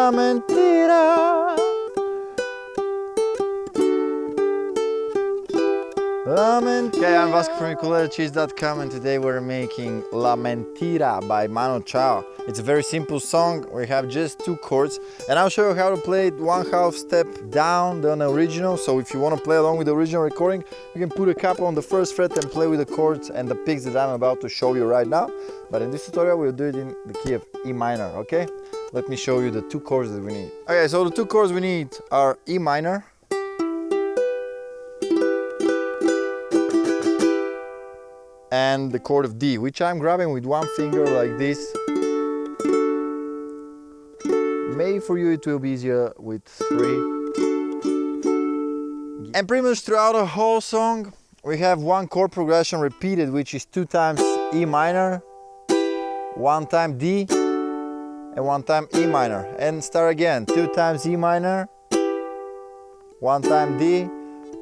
La mentira. Okay, I'm Vasco from UkuleleCheese.com, and today we're making La Mentira by Manu Chao. It's a very simple song. We have just 2 chords, and I'll show you how to play it 1/2 step down than the original. So if you want to play along with the original recording, you can put a cap on the 1st fret and play with the chords and the picks that I'm about to show you right now. But in this tutorial, we'll do it in the key of E minor, okay? Let me show you the 2 chords that we need. Okay, so the 2 chords we need are E minor and the chord of D, which I'm grabbing with 1 finger like this. Maybe for you it will be easier with 3. And pretty much throughout the whole song, we have 1 chord progression repeated, which is 2 times E minor, 1 time D, and 1 time E minor. And start again, 2 times E minor, 1 time D,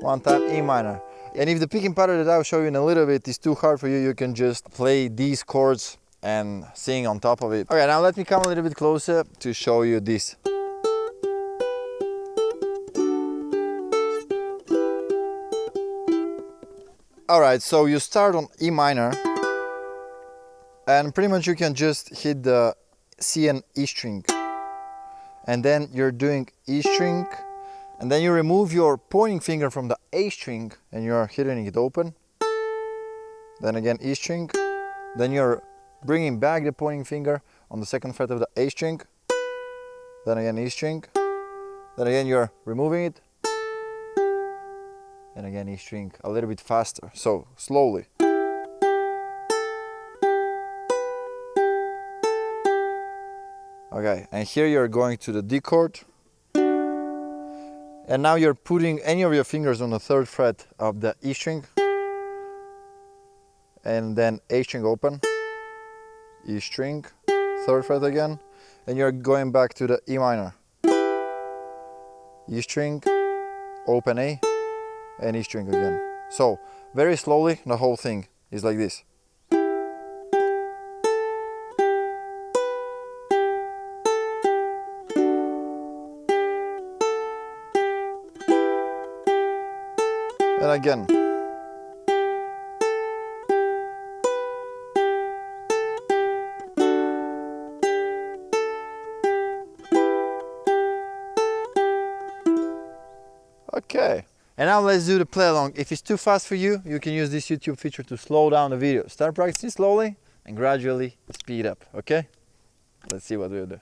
1 time E minor. And if the picking pattern that I'll show you in a little bit is too hard for you, you can just play these chords and sing on top of it. Okay, now let me come a little bit closer to show you this. Alright, so you start on E minor, and pretty much you can just hit the C and E string. And then you're doing E string, and then you remove your pointing finger from the A string and you're hitting it open. Then again E string. Then you're bringing back the pointing finger on the 2nd fret of the A string. Then again E string. Then again you're removing it. And again E string, a little bit faster, so slowly. Okay, and here you're going to the D chord. And now you're putting any of your fingers on the 3rd fret of the E string. And then A string open, E string, 3rd fret again. And you're going back to the E minor. E string, open A, and E string again. So, very slowly, the whole thing is like this. And again. Okay. And now let's do the play along. If it's too fast for you, you can use this YouTube feature to slow down the video. Start practicing slowly and gradually speed up, okay? Let's see what we'll do.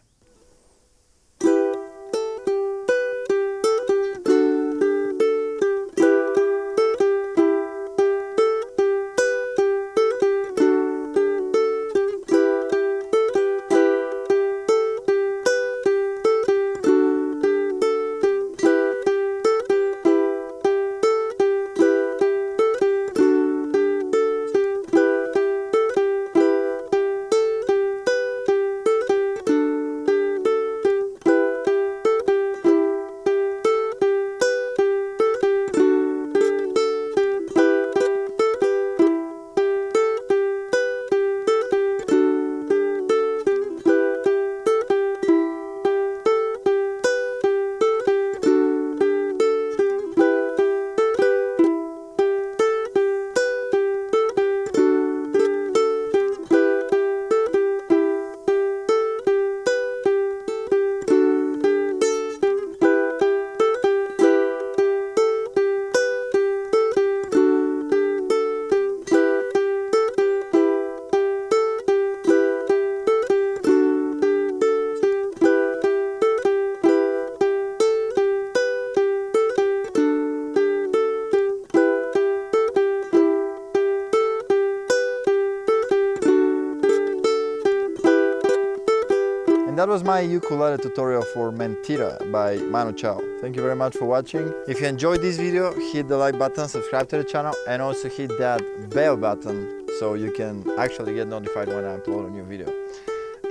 And that was my ukulele tutorial for Mentira by Manu Chao. Thank you very much for watching. If you enjoyed this video, hit the like button, subscribe to the channel, and also hit that bell button so you can actually get notified when I upload a new video.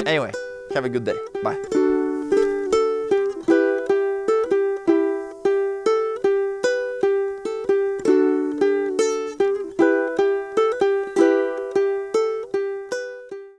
Anyway, have a good day. Bye.